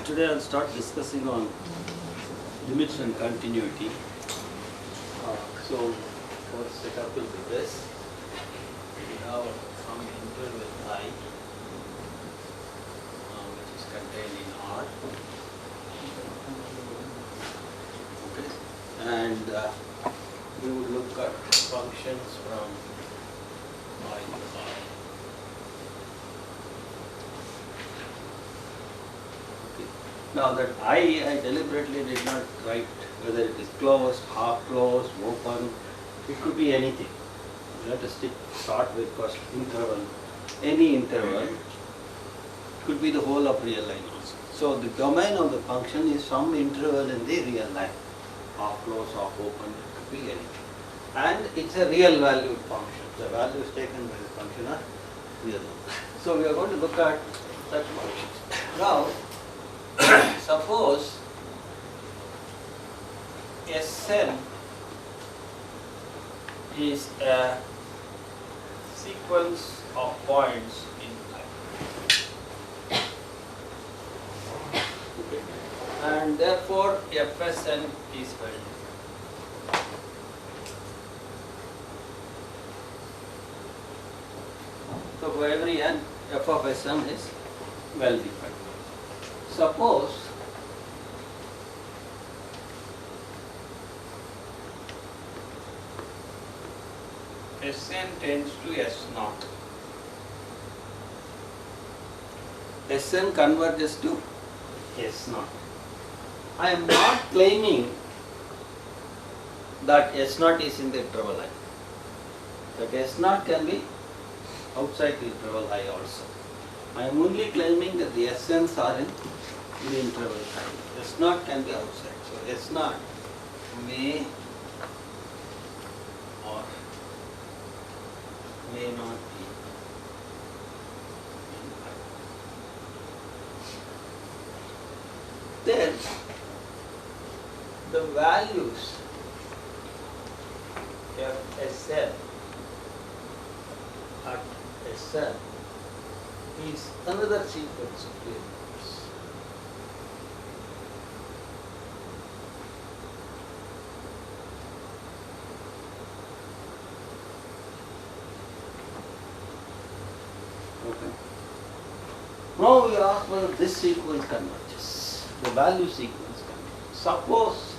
Today I'll start discussing on limits and continuity. So our setup will be this. We have some interval I, which is contained in R. Okay. And we will look at functions from I to R. Now that I deliberately did not write whether it is closed, half closed, open, it could be anything. Let us start with first interval. Any interval could be the whole of real line also. So the domain of the function is some interval in the real line. Half closed, half open, it could be anything. And it's a real valued function. The values taken by the function are real. So we are going to look at such functions. Now, suppose Sn is a sequence of points in I. Okay. And therefore Fsn is well defined. So for every n, f of Sn is well defined. Suppose Sn tends to S0. Sn converges to S0. I am not claiming that S0 is in the interval I. That S0 can be outside the interval I also. I am only claiming that the Sns are in the interval I. S0 can be outside. So S0 may or may not be in I. Then the values of Sn at Sn is another sequence of real numbers. Okay. Now we ask whether this sequence converges, the value sequence converges. Suppose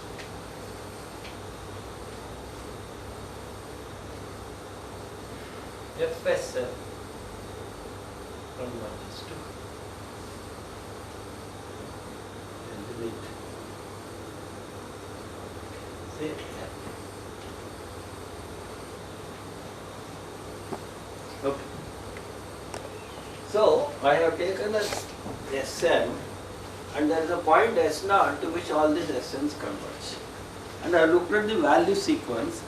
Fsn converges to the limit, say F. Okay. So I have taken a Sn and there is a point S0 to which all these Sns converge. And I looked at the value sequence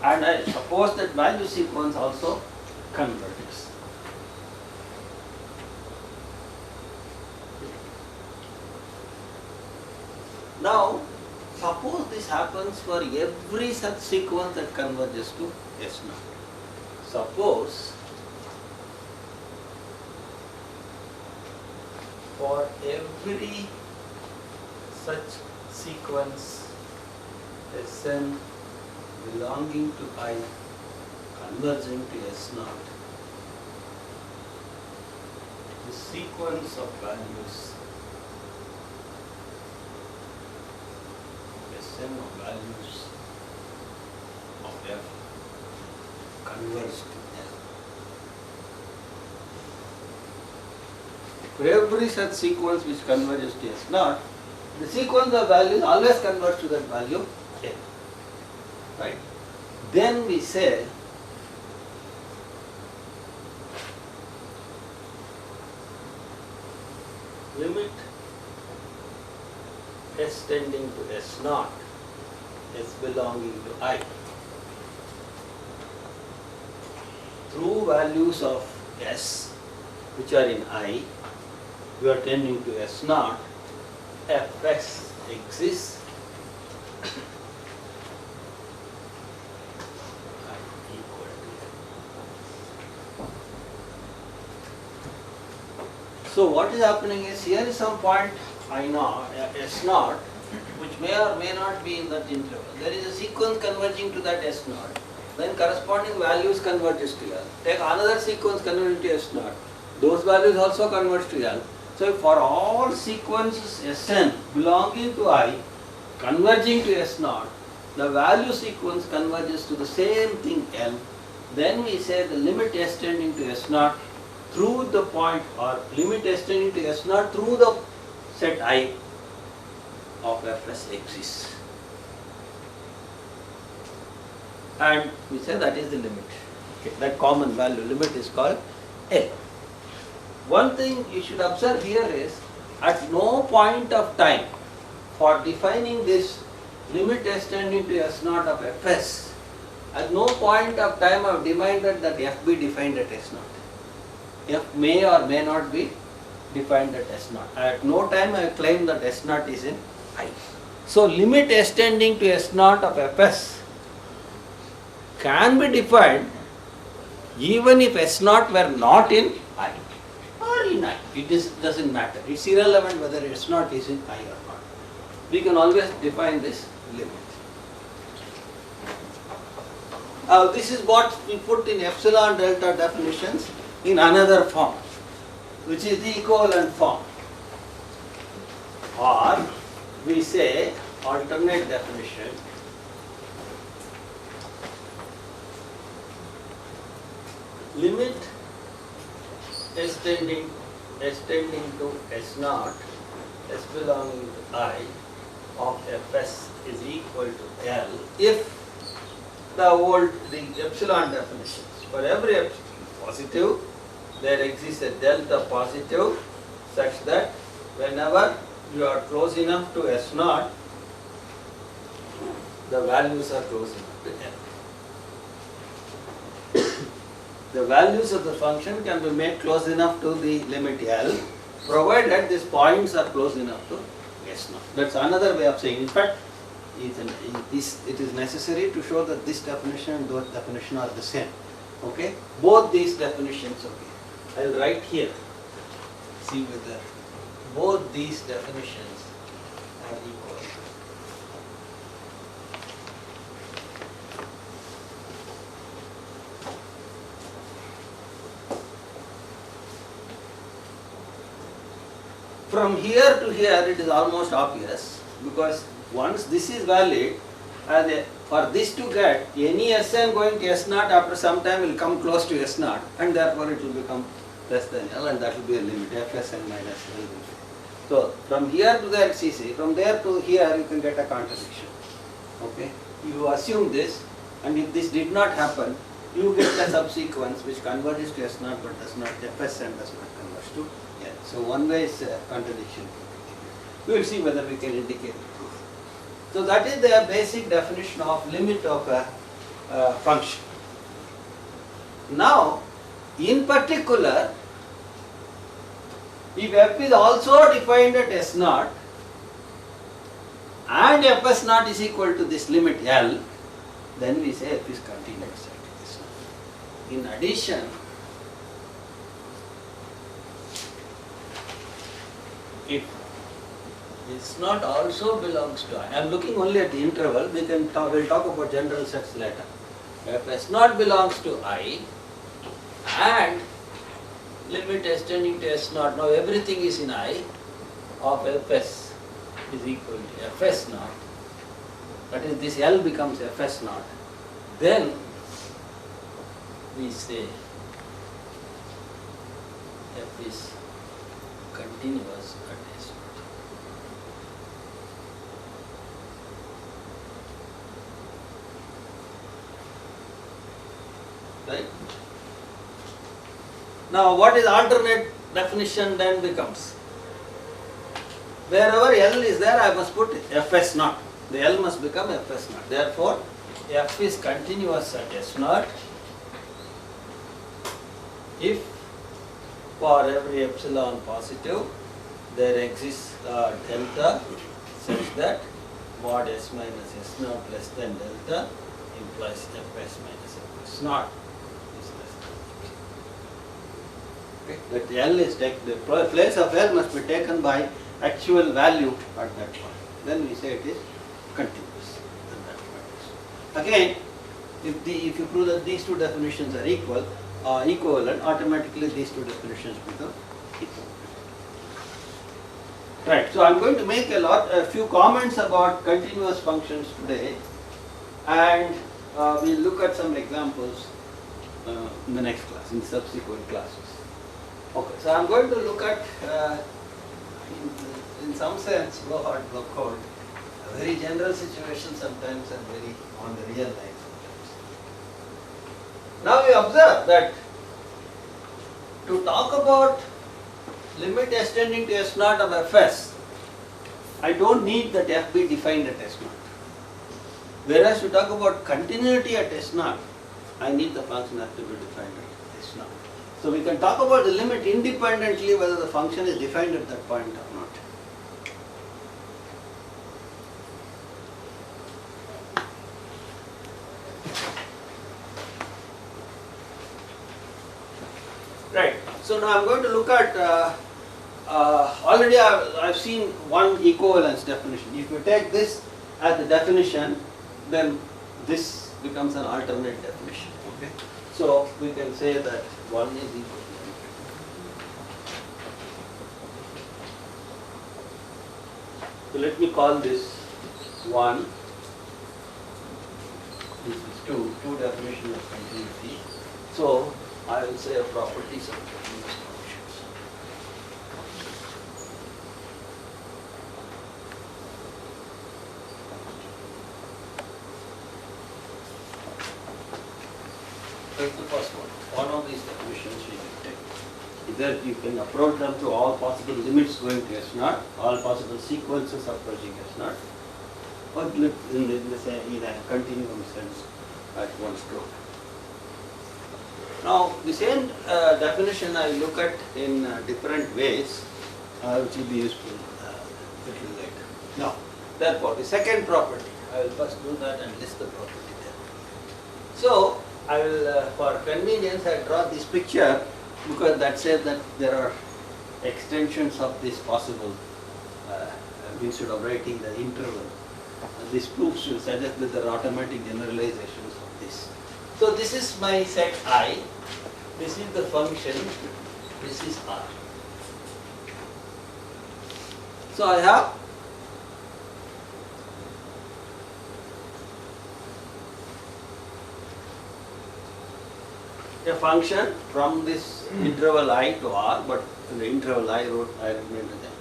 and I suppose that value sequence also converges. Now, suppose this happens for every such sequence that converges to S0. Suppose for every such sequence Sn belonging to I converging to S0, the sequence of values Sn of values of F converge to L. For every such sequence which converges to S naught, the sequence of values always converges to that value L. Right? Then we say limit S tending to S naught, S belonging to I, through values of S which are in I, we are tending to S naught, Fs exists equal to L. So what is happening is, here is some point I naught, S naught, which may or may not be in that interval. There is a sequence converging to that S naught. Then corresponding values converges to L. Take another sequence converging to S naught. Those values also converge to L. So for all sequences Sn belonging to I converging to S naught, the value sequence converges to the same thing L. Then we say the limit S tending to S naught through the point, or limit S tending to S naught through the set I of Fs exists. And we say that is the limit. Okay. That common value limit is called L. One thing you should observe here is, at no point of time for defining this limit S tending to S naught of Fs, at no point of time I have demanded that F be defined at S naught. F may or may not be defined at S naught. At no time I claim that S naught is in I. So limit S tending to S naught of Fs can be defined even if S naught were not in I or in I. It doesn't matter. It's irrelevant whether S naught is in I or not. We can always define this limit. This is what we put in epsilon delta definitions in another form, which is the equivalent form. Or we say alternate definition. Limit S tending to S naught, S belonging to I of Fs is equal to L if the epsilon definitions. For every epsilon positive, there exists a delta positive such that whenever you are close enough to S naught, the values are close enough to L. The values of the function can be made close enough to the limit L, provided these points are close enough to S naught. That's another way of saying. In fact, it is necessary to show that this definition and that definition are the same. Okay? Both these definitions, okay. I'll write here. See whether both these definitions are equal. From here to here it is almost obvious, because once this is valid, for this to get any Sn going to S naught after some time will come close to S naught, and therefore it will become less than L, and that will be a limit, Fsn minus L. So from here to there, CC, from there to here you can get a contradiction. Okay? You assume this, and if this did not happen, you get a subsequence which converges to S naught but does not, Fsn does not converge to L. So one way is a contradiction. We will see whether we can indicate the proof. So that is the basic definition of limit of a function. Now, in particular, if f is also defined at S naught and Fs naught is equal to this limit L, then we say f is continuous at S naught. In addition, if S naught also belongs to I am looking only at the interval, we'll talk about general sets later. If S naught belongs to I and limit S tending to S naught, now everything is in I of Fs is equal to Fs naught, that is this L becomes Fs naught, then we say f is continuous at S naught. Right? Now what is alternate definition then becomes? Wherever L is there, I must put Fs naught. The L must become Fs naught. Therefore, F is continuous at S naught if for every epsilon positive there exists a delta such that mod S minus S naught less than delta implies Fs minus Fs naught is less than. Okay. But L is the place of L must be taken by actual value at that point. Then we say it is continuous. And that matters. Again, if you prove that these two definitions are equivalent, automatically these two definitions become equivalent. Right. So I'm going to make a few comments about continuous functions today, and we'll look at some examples in the next class, in subsequent classes. Okay. So I'm going to look at, in some sense, blow hard, blow cold, a very general situation sometimes and very on the real life sometimes. Now we observe that to talk about limit S tending to S naught of Fs, I don't need that F be defined at S naught. Whereas to talk about continuity at S naught, I need the function have to be defined at S naught. So we can talk about the limit independently whether the function is defined at that point or not. Right. So now I'm going to look at, already I've seen one equivalence definition. If you take this as the definition, then this becomes an alternate definition. Okay. So we can say that one is equal to so let me call this one. This is two definition of continuity. So I will say a properties of continuous functions. Take the first one. One of these definitions we can take. Either you can approach them to all possible limits going to S naught, all possible sequences approaching S naught, or in a continuum sense at one stroke. Now, the same definition I look at in different ways, which will be useful a little later. Now, therefore, the second property, I will first do that and list the property there. So, I will, for convenience, I draw this picture because that says that there are extensions of this possible, instead of writing the interval. This proofs will suggest that there are automatic generalizations of this. So this is my set I, this is the function, this is R. So I have a function from this interval I to R, but in the interval I remain to them.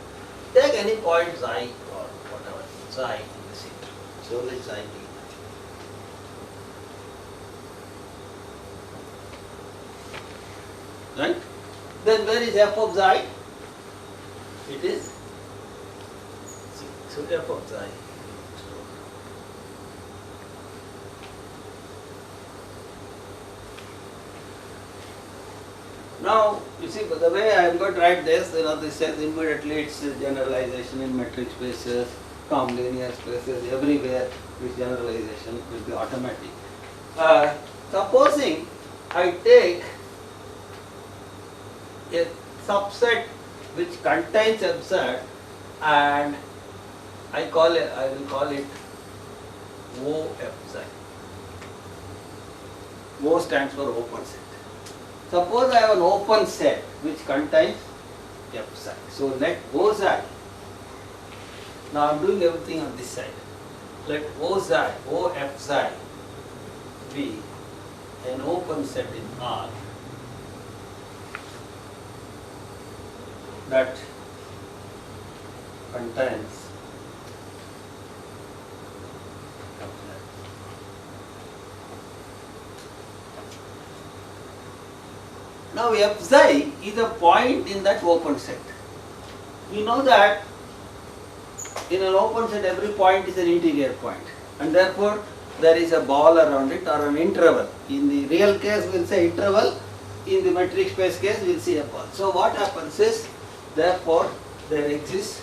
Take any point I or whatever, psi in this interval. So let psi be. Right? Then where is f of xi? It is C. So f of xi. Now, you see, the way I am going to write this, this says immediately it's a generalization in metric spaces, linear spaces, everywhere this generalization will be automatic. Supposing I take a subset which contains fz and I will call it OFZ. O stands for open set. Suppose I have an open set which contains fz. So let OZ, now I am doing everything on this side. Let OFZ be an open set in R that contains now f psi is a point in that open set. We know that in an open set every point is an interior point and therefore there is a ball around it or an interval. In the real case we will say interval, in the metric space case we will see a ball. So what happens is, therefore there exists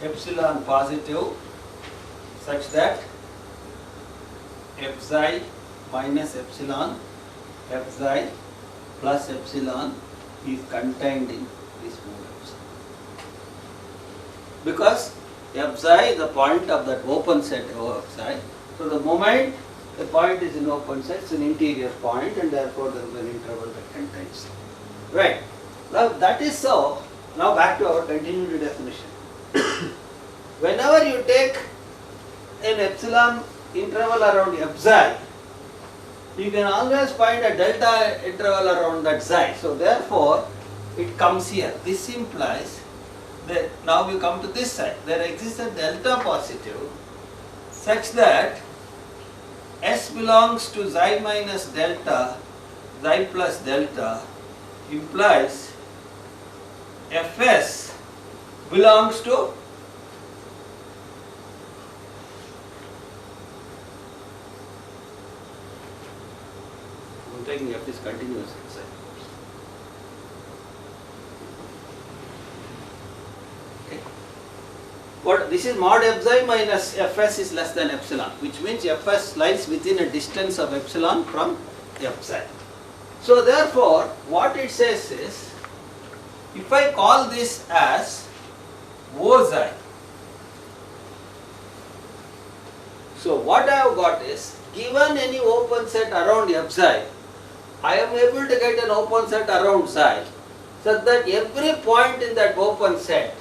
epsilon positive such that f psi minus epsilon, f psi plus epsilon is contained in this mode epsilon. Because f psi is the point of that open set O f psi. So the moment the point is in open set, it's an interior point and therefore there is an interval that contains it. Right. Now that is so. Now back to our continuity definition. Whenever you take an epsilon interval around f psi, you can always find a delta interval around that psi. So therefore it comes here. This implies that now we come to this side. There exists a delta positive such that S belongs to psi minus delta, psi plus delta implies Fs belongs to I'm taking F is continuous inside. Okay. What this is mod f psi minus Fs is less than epsilon, which means Fs lies within a distance of epsilon from f psi. So therefore, what it says is, if I call this as O psi, so what I have got is, given any open set around f psi, I am able to get an open set around psi such that every point in that open set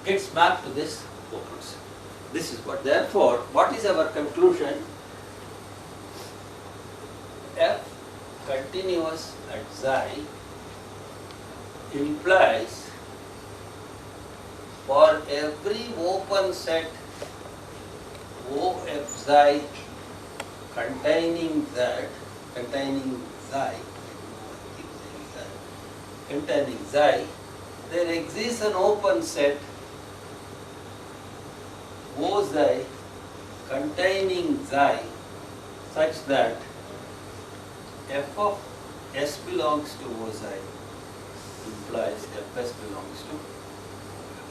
gets mapped to this open set. This is what. Therefore, what is our conclusion? F continuous at psi implies for every open set O f psi containing psi, there exists an open set O psi containing psi such that f of s belongs to O psi implies Fs belongs to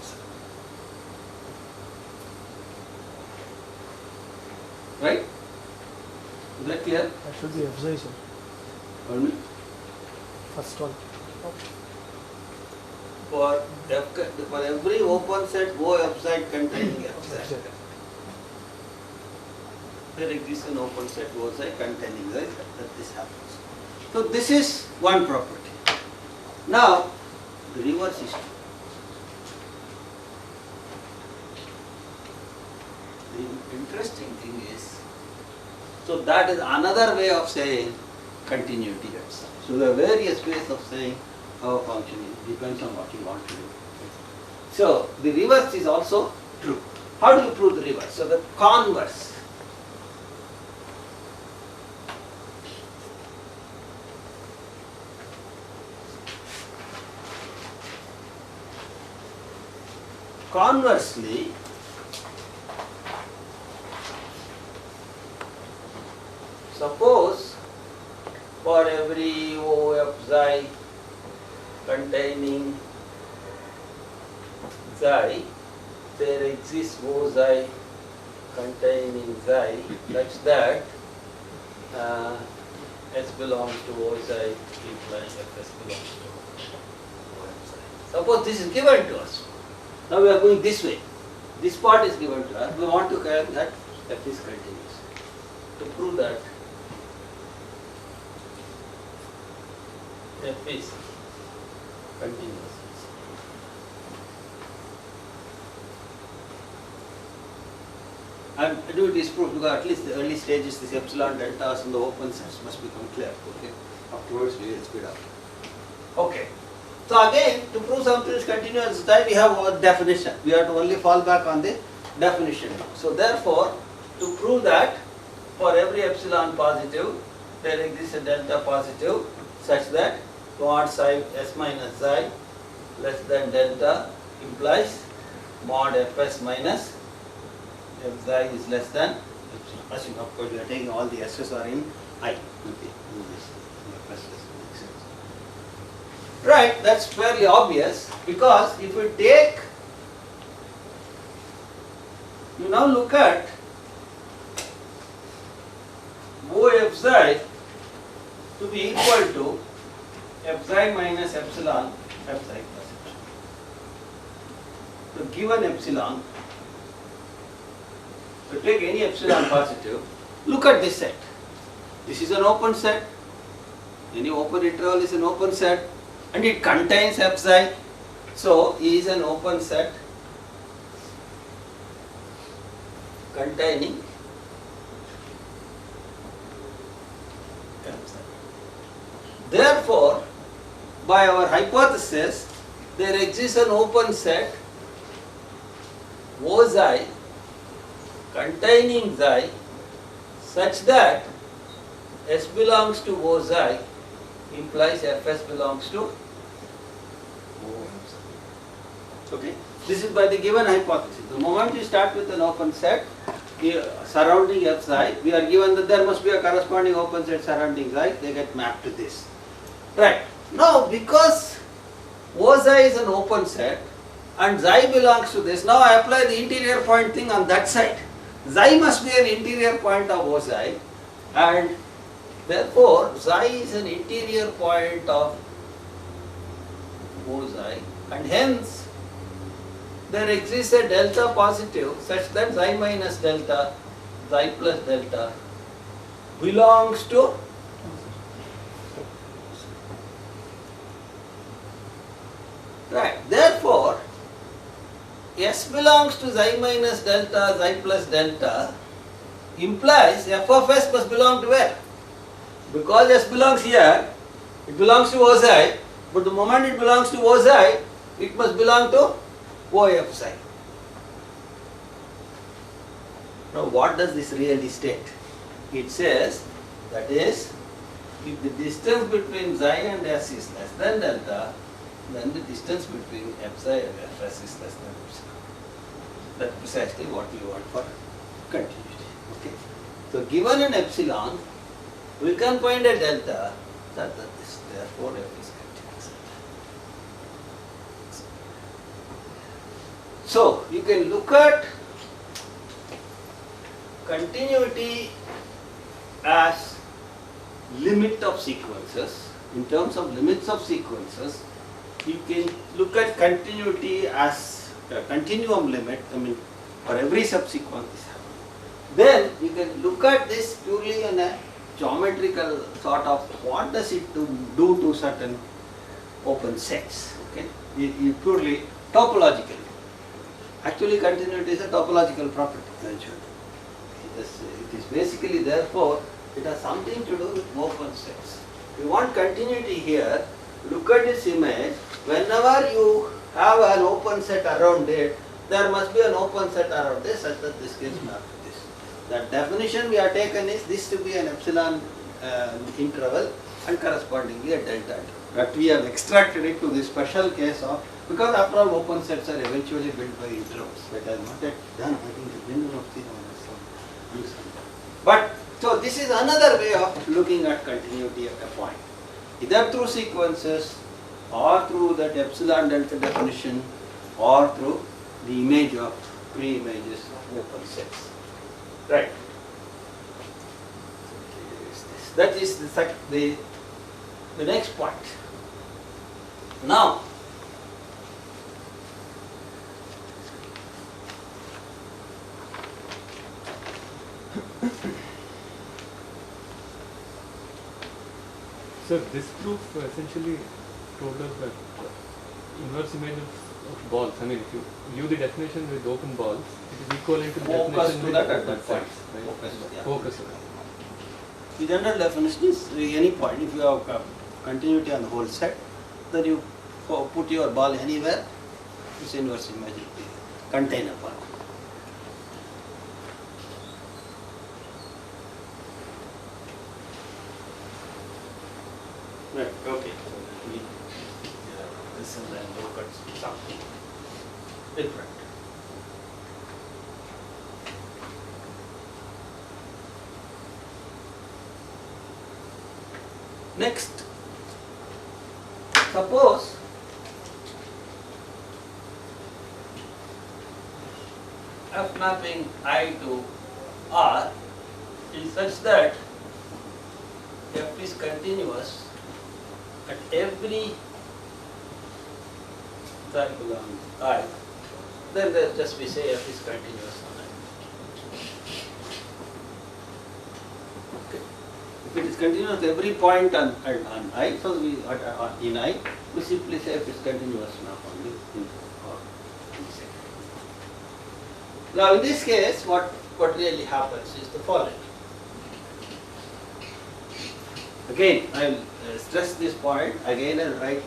psi. Right? Is that clear? That should be f psi, sir. Pardon me? First one. For every open set O f psi containing f psi, there exists an open set O psi containing psi that this happens. So this is one property. Now the reverse is true. The interesting thing is, so that is another way of saying continuity at psi. So there are various ways of saying how a function is, depends on what you want to do. So the reverse is also true. How do you prove the reverse? So the converse. Conversely, suppose for every O f psi containing psi, there exists O psi containing psi such that S belongs to O psi implies Fs belongs to O f psi. Suppose this is given to us. Now we are going this way. This part is given to us. We want to claim that F is continuous. To prove that F is continuous. I am doing this proof because at least the early stages, this epsilon deltas in the open sets must become clear. Okay. Afterwards we will speed up. Okay. So again, to prove something is continuous xi, we have a definition. We have to only fall back on the definition. So therefore, to prove that for every epsilon positive, there exists a delta positive such that mod psi s minus xi less than delta implies mod fs minus f xi is less than epsilon. Assuming of course we are taking all the s's are in I. Okay. Right, that's fairly obvious because if we take, you now look at OF xi to be equal to f xi minus epsilon f xi plus epsilon. So given epsilon, so take any epsilon positive, look at this set. This is an open set, any open interval is an open set and it contains f xi. So E is an open set containing f xi. Therefore, by our hypothesis, there exists an open set O xi containing xi such that S belongs to O xi implies Fs belongs to O. Okay, this is by the given hypothesis. The moment you start with an open set surrounding f xi, we are given that there must be a corresponding open set surrounding xi. They get mapped to this. Right. Now, because O xi is an open set and xi belongs to this, now I apply the interior point thing on that side. Xi must be an interior point of O xi, and therefore xi is an interior point of O xi, and hence there exists a delta positive such that xi minus delta, xi plus delta belongs to right. Therefore, S belongs to xi minus delta, xi plus delta implies f of s must belong to where? Because S belongs here, it belongs to O xi, but the moment it belongs to O xi, it must belong to O f xi. Now what does this really state? It says, that is, if the distance between xi and S is less than delta, then the distance between f xi and fs is less than epsilon. That's precisely what we want for continuity. Okay. So given an epsilon, we can find a delta that is therefore f is continuous. So you can look at continuity as limit of sequences. In terms of limits of sequences, you can look at continuity as a continuum limit, I mean for every subsequent is happening. Then you can look at this purely in a geometrical sort of what does it do to certain open sets. Okay, you purely topologically. Actually continuity is a topological property. It is basically, therefore it has something to do with open sets. If you want continuity here, look at this image. Whenever you have an open set around it, there must be an open set around this such that this gets mapped to this. The definition we have taken is this to be an epsilon interval and correspondingly a delta interval. But we have extracted it to this special case of, because after all open sets are eventually built by intervals. That has not yet done. I think the window of the But so this is another way of looking at continuity at a point, either through sequences or through that epsilon delta definition or through the image of pre-images of open sets. Right. That is the next point. Now, so this proof essentially told us that inverse image of balls, I mean if you view the definition with open balls, it is equivalent to the definition with open sets. Right? Focus. The general definition is any point, if you have continuity on the whole set, then you put your ball anywhere, this inverse image will be contain a ball. Right, okay. So we this and then look at something different. Next, suppose F mapping I to R is such that F is continuous at every that belongs I, then just we say F is continuous on I. Okay. If it is continuous at every point on I, so we in I, we simply say F is continuous now only in or in second. Now in this case, what really happens is the following. Again, I will stress this point again and write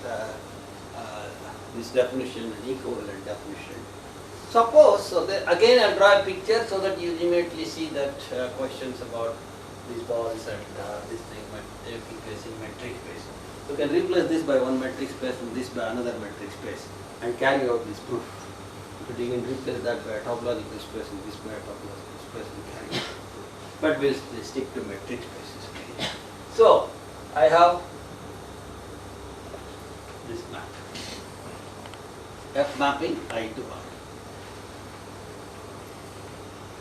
this definition, an equivalent definition. Suppose, so again I will draw a picture so that you immediately see that questions about these balls and this thing, in metric space. You can replace this by one metric space and this by another metric space and carry out this proof. But you can replace that by a topological space and this by a topological space and carry out the proof. But we will stick to metric spaces. So, I have this map. F mapping I to R.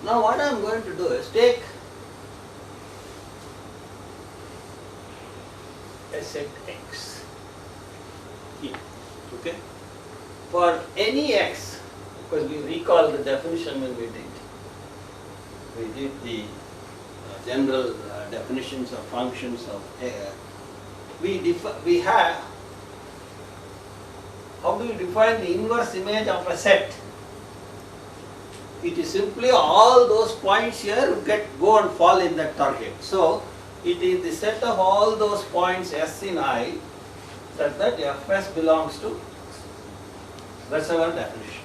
Now what I am going to do is take a set X here, okay? For any X, because we recall the definition when we did the general definitions of functions of we have, how do you define the inverse image of a set? It is simply all those points here go and fall in that target. So it is the set of all those points S in I such that Fs belongs to, that's our definition.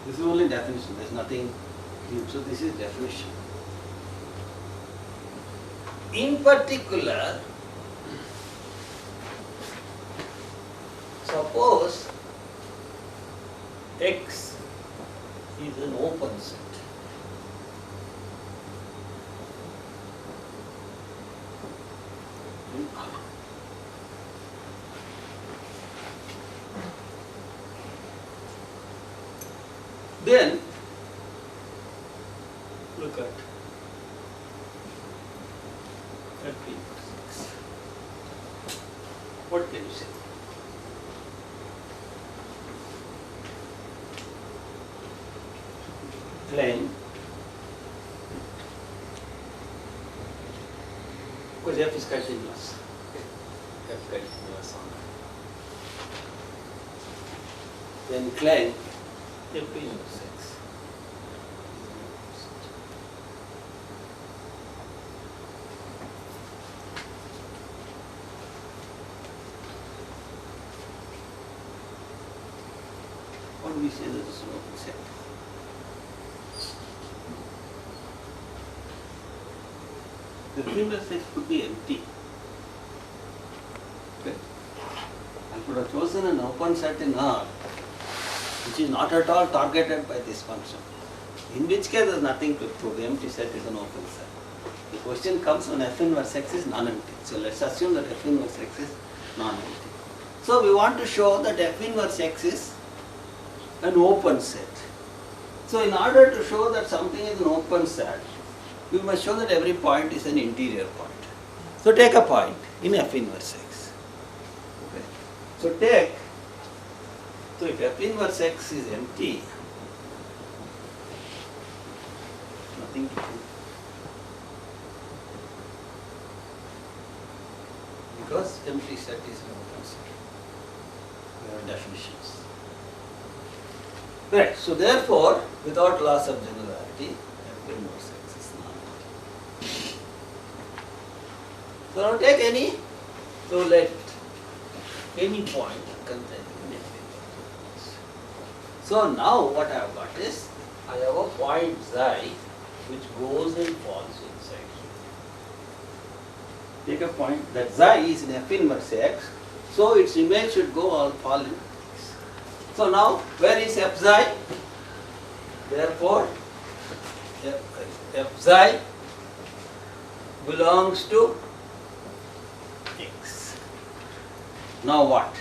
This is only definition, there is nothing new. So this is definition. In particular, suppose X is an open set. Then look at F inverse X. What can you say? Claim, because F is continuous. F continuous on that. Then claim F inverse X. What do we say that is an open set? The inverse X could be empty. Okay? I could have chosen an open set in R which is not at all targeted by this function. In which case there is nothing to prove. The empty set is an open set. The question comes when F inverse X is non-empty. So let's assume that F inverse X is non-empty. So we want to show that F inverse X is an open set. So in order to show that something is an open set, we must show that every point is an interior point. So take a point in F inverse X. Okay. So if F inverse X is empty, nothing to do. Because empty set is an open set. There are definitions. Right, so therefore, without loss of generality, F inverse X is non-empty. So now take any, so let any point containing an F. So now what I have got is, I have a point xi which goes and falls inside here. Take a point that xi is in F inverse X, so its image should go or fall in X. So now where is F xi? Therefore F xi belongs to X. Now what?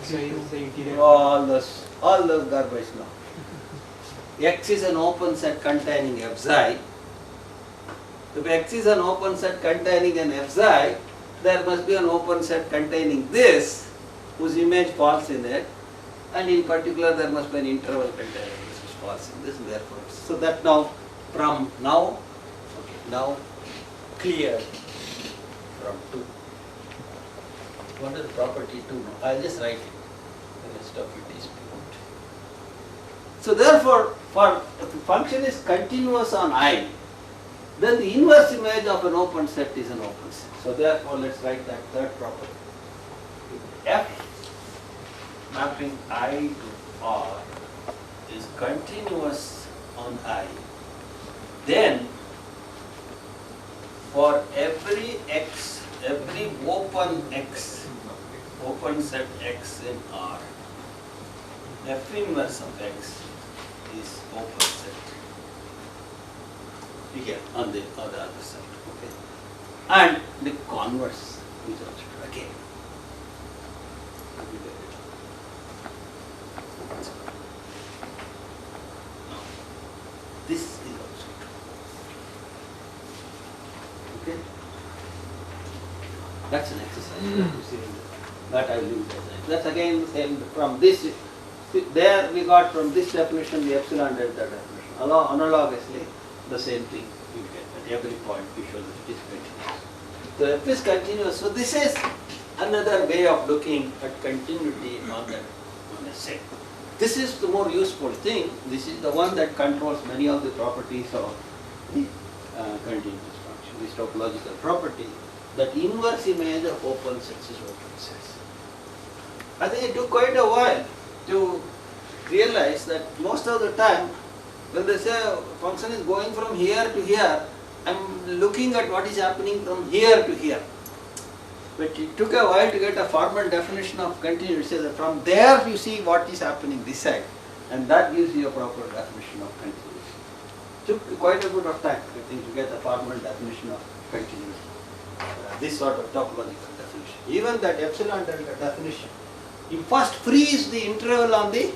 Xi is the interior. All those garbage now. X is an open set containing F xi. If X is an open set containing an F xi, there must be an open set containing this, whose image falls in it, and in particular there must be an interval containing this which falls in this, and therefore. So that now, from now, now clear from 2. What is the property 2 now? I'll just write it. The rest of it is put. So therefore, if the function is continuous on I, then the inverse image of an open set is an open set. So therefore, let's write that third property. If F mapping I to R is continuous on I, then for every X, every open X, open set X in R, F inverse of X is open set here on the other side. Okay, and the converse is also true again. Now, this is also true. Okay, that's an exercise. You see, that I will leave it as. That's again the same from this. There we got from this definition the epsilon delta definition. Analogously, the same thing you get at every point we show that it is continuous. So F is continuous. So this is another way of looking at continuity on a set. This is the more useful thing. This is the one that controls many of the properties of the continuous function. This topological property, that inverse image of open sets is open sets. I think it took quite a while to realize that most of the time when they say a function is going from here to here, I am looking at what is happening from here to here. But it took a while to get a formal definition of continuity. So that from there you see what is happening this side, and that gives you a proper definition of continuity. It took quite a bit of time, I think, to get a formal definition of continuity. This sort of topological definition. Even that epsilon delta definition, you first freeze the interval on the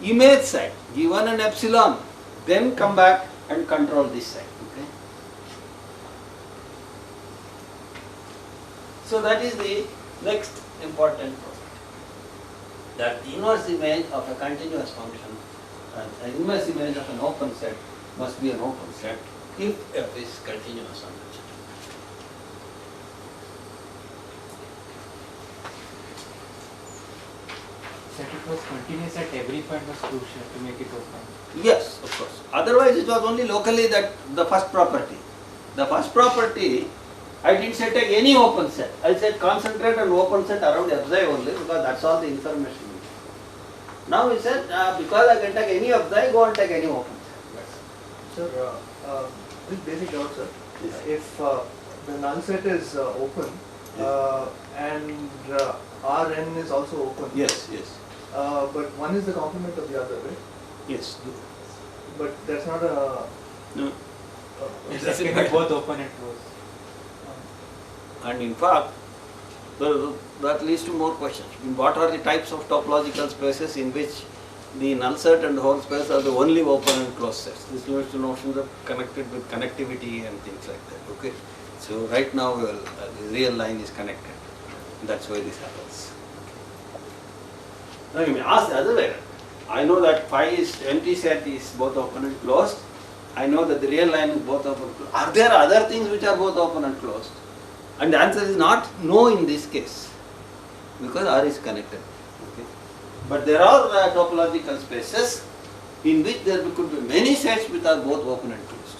image side, given an epsilon, then come back and control this side. Okay. So that is the next important property. That the inverse image of a continuous function, an inverse image of an open set must be an open set if F is continuous on the set. That it was continuous at every point was crucial to make it open. Yes, of course. Otherwise it was only locally that the first property. The first property, I didn't say take any open set. I said concentrate on open set around Fz only because that's all the information. Now we said because I can take any Fz, go and take any open set. Sir, this basic doubt, sir. Yes. If the null set is open and Rn is also open, Yes, yes. but one is the complement of the other, right? Yes. But that's not a. No. It can be both open and closed. And in fact, that leads to more questions. What are the types of topological spaces in which the null set and the whole space are the only open and closed sets? This leads to notions of connected with connectivity and things like that. Okay. So right now, the real line is connected. That's why this happens. Now you may ask the other way. I know that phi is empty set is both open and closed. I know that the real line is both open and closed. Are there other things which are both open and closed? And the answer is not no in this case, because R is connected. Okay. But there are topological spaces in which there could be many sets which are both open and closed.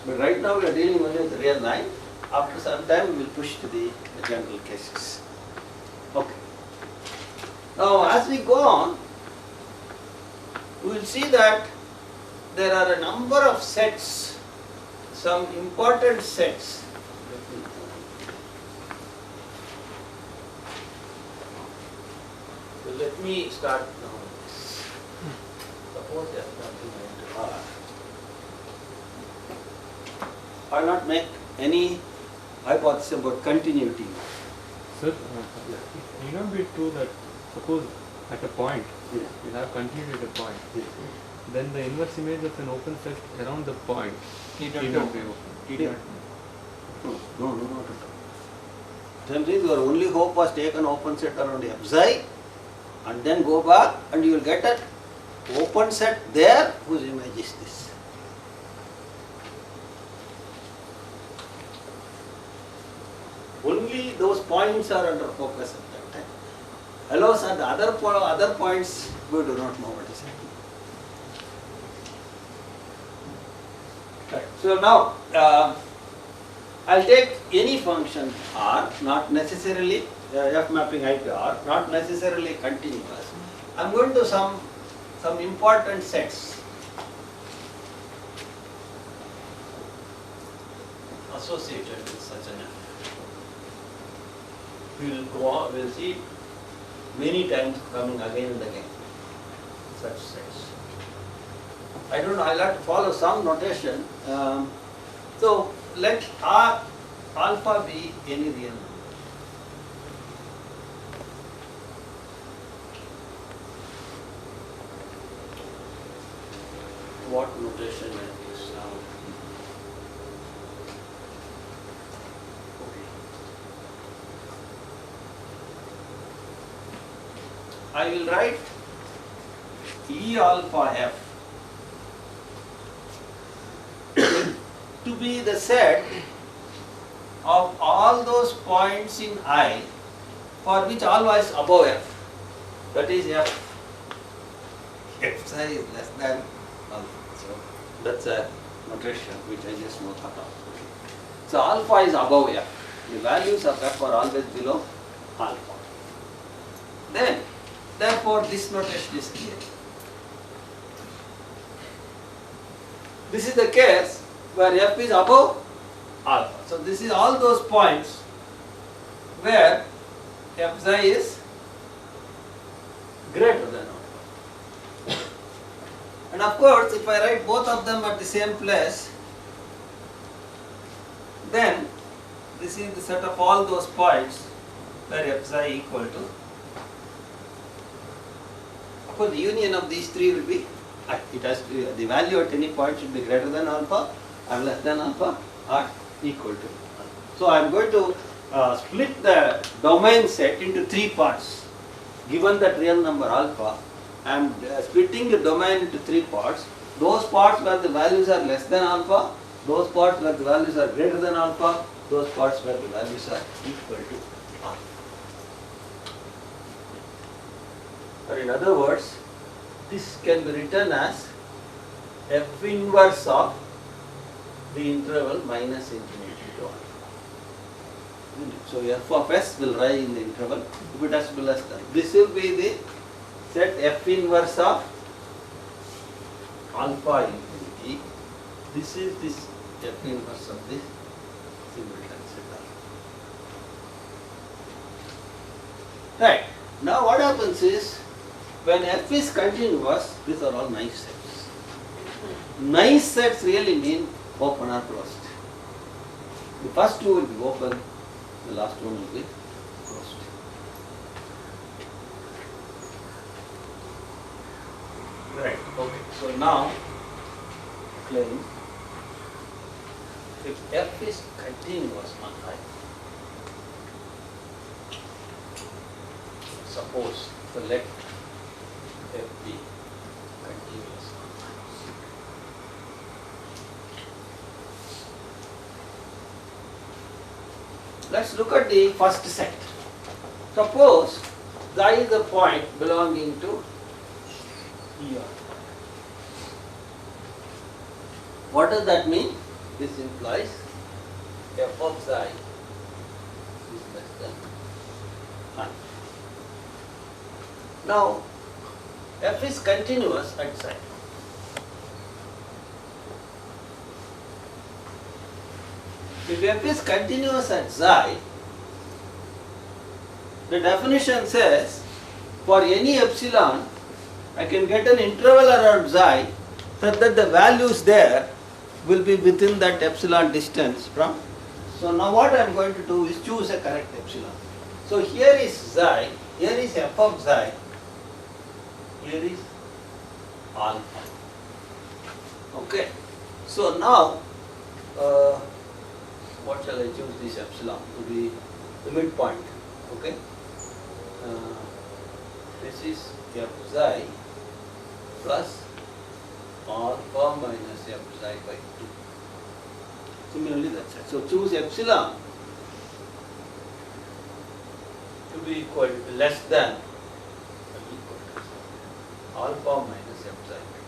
But right now we are dealing only with the real line. After some time we will push to the general cases. Okay. Now as we go on, we will see that there are a number of sets, some important sets. So let me start now. Suppose F something into R. I will not make any hypothesis about continuity. Sir, it may not be true that suppose at a point, Yeah. you have continuity at a point, Yeah. then the inverse image of an open set around the point Need need not not be be open. open. Need not. No, not at all. Sometimes your only hope was take an open set around Fxi and then go back and you will get an open set there whose image is this. Only those points are under focus at that time. Allows at the other points we do not know what is happening. Right. So now I'll take any function R, not necessarily F mapping I to R, not necessarily continuous. I'm going to some important sets associated with such an F. We'll go on, we'll see many times coming again and again, such sets. I don't know, I'll have to follow some notation. So let R alpha be any real number. What notation I use now? Okay. I will write E alpha F to be the set of all those points in I for which alpha is above F. That is F. F psi is less than alpha. So that's a notation which I just know thought of. So alpha is above F. The values of F are always below alpha. Then, therefore, this notation is clear. This is the case where F is above alpha. So this is all those points where F psi is greater than alpha. And of course, if I write both of them at the same place, then this is the set of all those points where F psi equal to. Of course, the union of these three will be I. It has to be, the value at any point should be greater than alpha or less than alpha or equal to alpha. So I am going to split the domain set into three parts. Given that real number alpha, I am splitting the domain into three parts. Those parts where the values are less than alpha, those parts where the values are greater than alpha, those parts where the values are equal to alpha. Or in other words, this can be written as F inverse of the interval minus infinity to alpha. So F of S will lie in the interval if it has to be less than. This will be the set F inverse of alpha infinity. This is this F inverse of this singleton set alpha. Right. Now what happens is, when F is continuous, these are all nice sets. Nice sets really mean open or closed. The first two will be open, the last one will be closed. Right, okay. So now, claim if F is continuous on I, suppose select F be continuous on I. Let's look at the first set. Suppose xi is a point belonging to ER. What does that mean? This implies F of xi is less than I. Now, f is continuous at xi. If f is continuous at xi, the definition says for any epsilon, I can get an interval around xi such that the values there will be within that epsilon distance from. So now what I am going to do is choose a correct epsilon. So here is xi, here is f of xi, here is alpha. Okay. So now, what shall I choose this epsilon to be the midpoint? Okay. This is f xi plus alpha minus f xi by 2. Similarly, that's it. So choose epsilon to be equal to less than or equal to alpha minus f xi by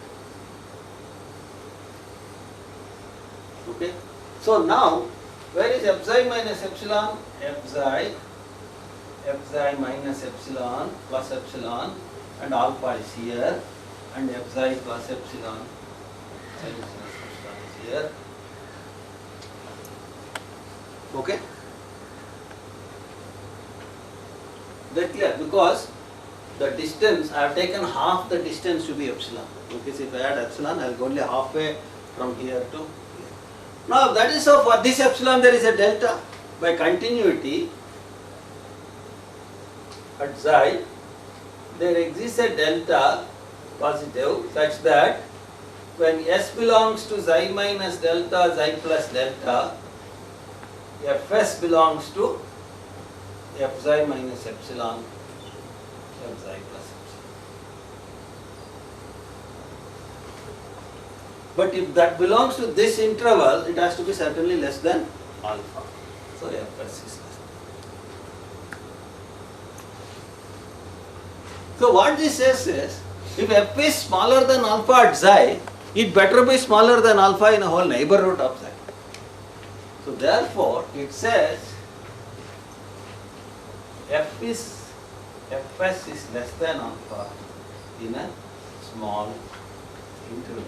2. Okay. So now, where is f xi minus epsilon? F xi minus epsilon plus epsilon, and alpha is here, and f xi plus epsilon is here. Okay? That clear? Because the distance, I have taken half the distance to be epsilon. Okay, so if I add epsilon, I will go only halfway from here to here. Now that is so for this epsilon there is a delta. By continuity at xi, there exists a delta positive such that when S belongs to xi minus delta, xi plus delta, Fs belongs to f xi minus epsilon, f xi plus epsilon. But if that belongs to this interval, it has to be certainly less than alpha. So Fs is less than. So what this says is, if f is smaller than alpha at xi, it better be smaller than alpha in a whole neighborhood of xi. So therefore, it says Fs is less than alpha in a small interval.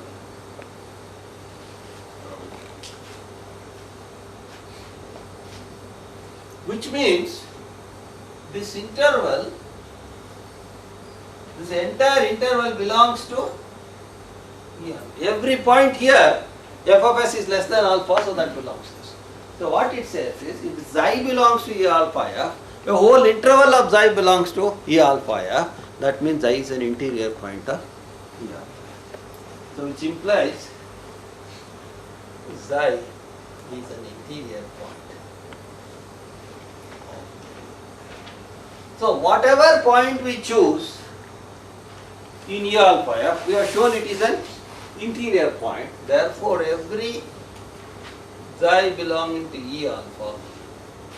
Which means this interval, this entire interval belongs to here. Every point here, f of s is less than alpha, so that belongs to this. So what it says is, if xi belongs to E alpha f, the whole interval of xi belongs to E alpha f, that means xi is an interior point of E alpha f. So which implies xi is an interior point. So whatever point we choose in E alpha f, we have shown it is an interior point. Therefore, every xi belonging to E alpha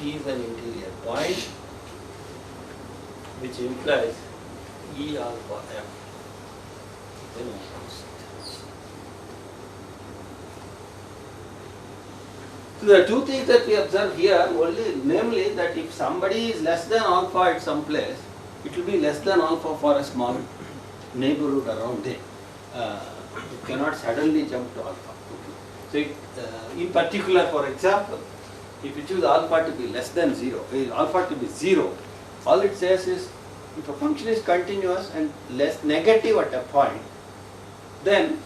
is an interior point, which implies E alpha f is an open set. So there are two things that we observe here, only namely that if somebody is less than alpha at some place, it will be less than alpha for a small neighborhood around it. You cannot suddenly jump to alpha. Okay. So in particular, for example, if you choose alpha to be less than 0, alpha to be 0, all it says is if a function is continuous and less negative at a point, then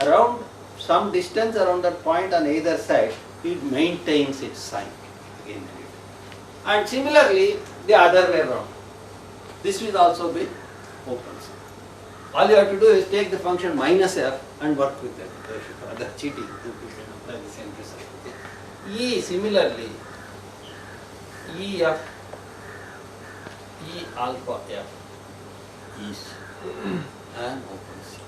around some distance around that point on either side, it maintains its sign again and again. And similarly, the other way around. This will also be open. All you have to do is take the function minus f and work with it. Other cheating, you can apply the same result. Okay. E similarly, E alpha f is an open set.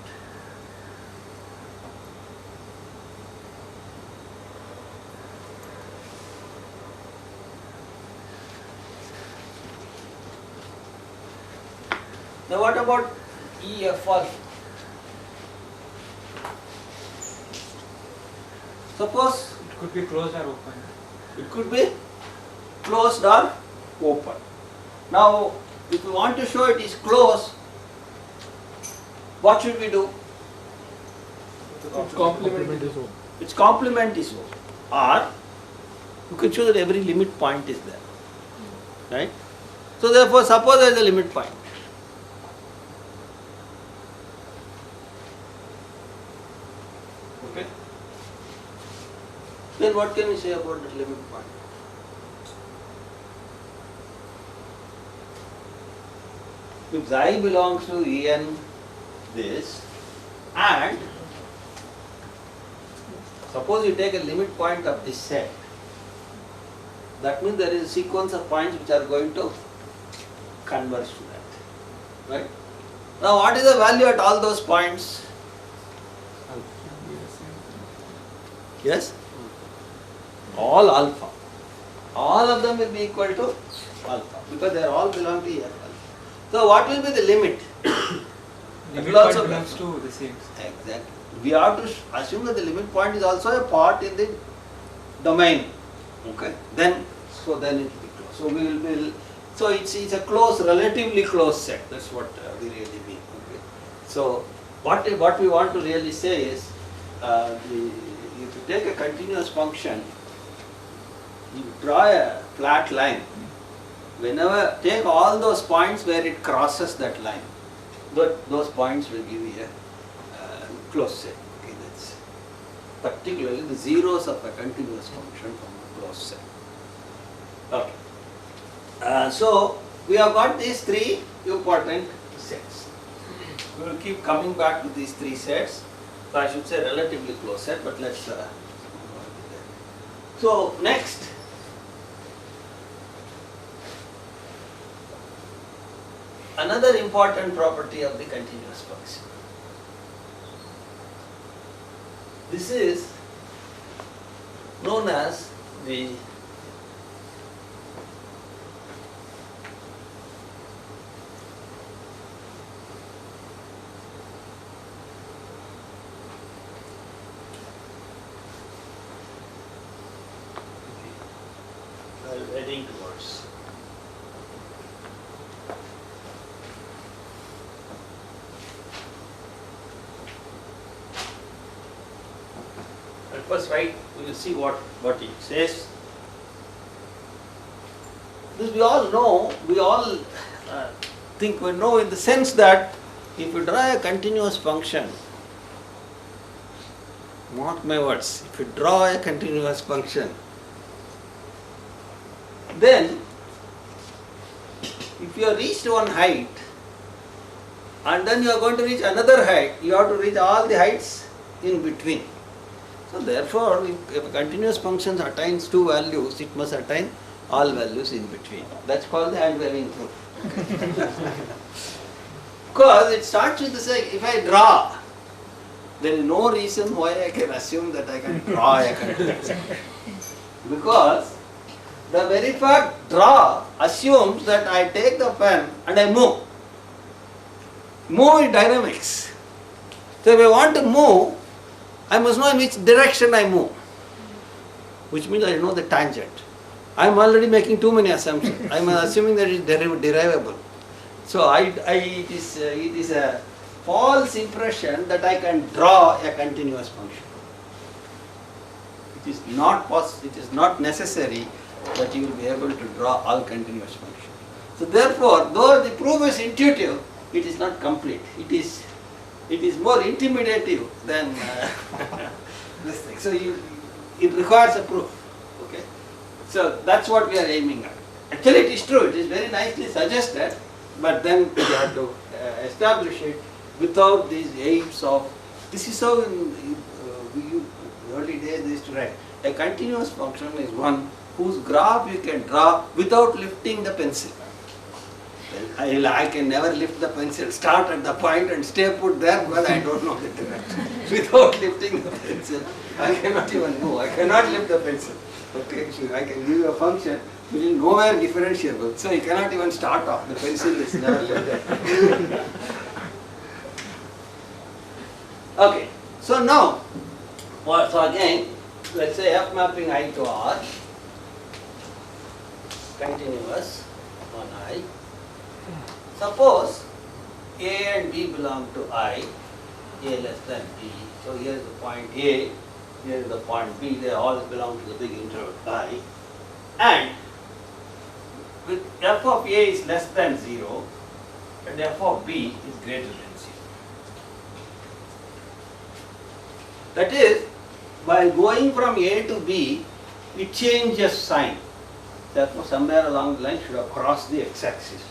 Now what about E f alpha? Suppose It could be closed or open. it could be closed or open. Now, if you want to show it is closed, what should we do? Complement is O. Its complement is O. Or you can show that every limit point is there. Right? So therefore, suppose there is a limit point. Okay? Then what can we say about the limit point? If xi belongs to En this, and suppose you take a limit point of this set, that means there is a sequence of points which are going to converge to that. Right? Now what is the value at all those points? Yes? All alpha. All of them will be equal to alpha because they all belong to F. So what will be the limit? It will also belongs to the same. Exactly. We have to assume that the limit point is also a part in the domain. Okay. Then it will be closed. So we will. So it's a close, relatively close set. That's what we really mean. Okay. So what we want to really say is, if you take a continuous function, you draw a flat line. Whenever take all those points where it crosses that line, those points will give you a closed set. Okay, that's particularly the zeros of a continuous function from a closed set. Okay. So we have got these three important sets. We will keep coming back to these three sets. So I should say relatively close set, but let's. So next. Another important property of the continuous function. This is known as the heading towards. First, right, we will see what it says. This we all know, we all think we know in the sense that if you draw a continuous function, mark my words, if you draw a continuous function, then if you have reached one height and then you are going to reach another height, you have to reach all the heights in between. So therefore, if a continuous function attains two values, it must attain all values in between. That's called the hand waving rule. Because it starts with the saying, if I draw, there is no reason why I can assume that I can draw a continuous function. Because the very fact draw assumes that I take the pen and I move. Move is dynamics. So if I want to move, I must know in which direction I move, which means I know the tangent. I am already making too many assumptions. I am assuming that it is derivable. So it is a false impression that I can draw a continuous function. It is not necessary that you will be able to draw all continuous functions. So therefore, though the proof is intuitive, it is not complete. It is more intimidative than this thing. So it requires a proof. Okay. So that's what we are aiming at. Actually, it is true. It is very nicely suggested, but then we have to establish it without these aids of. This is how in early days they used to write. A continuous function is one whose graph you can draw without lifting the pencil. I can never lift the pencil, start at the point and stay put there because I don't know the direction. Without lifting the pencil, I cannot even move. I cannot lift the pencil. Okay, so I can give you a function which is nowhere differentiable. So you cannot even start off. The pencil is never lifted. Okay, so now, so again, let's say F mapping I to R, continuous on I. Suppose A and B belong to I, A less than B. So here is the point A, here is the point B, they all belong to the big interval I. And with f of A is less than 0 and f of B is greater than 0. That is, by going from A to B, it changes sign. Therefore, somewhere along the line should have crossed the x-axis,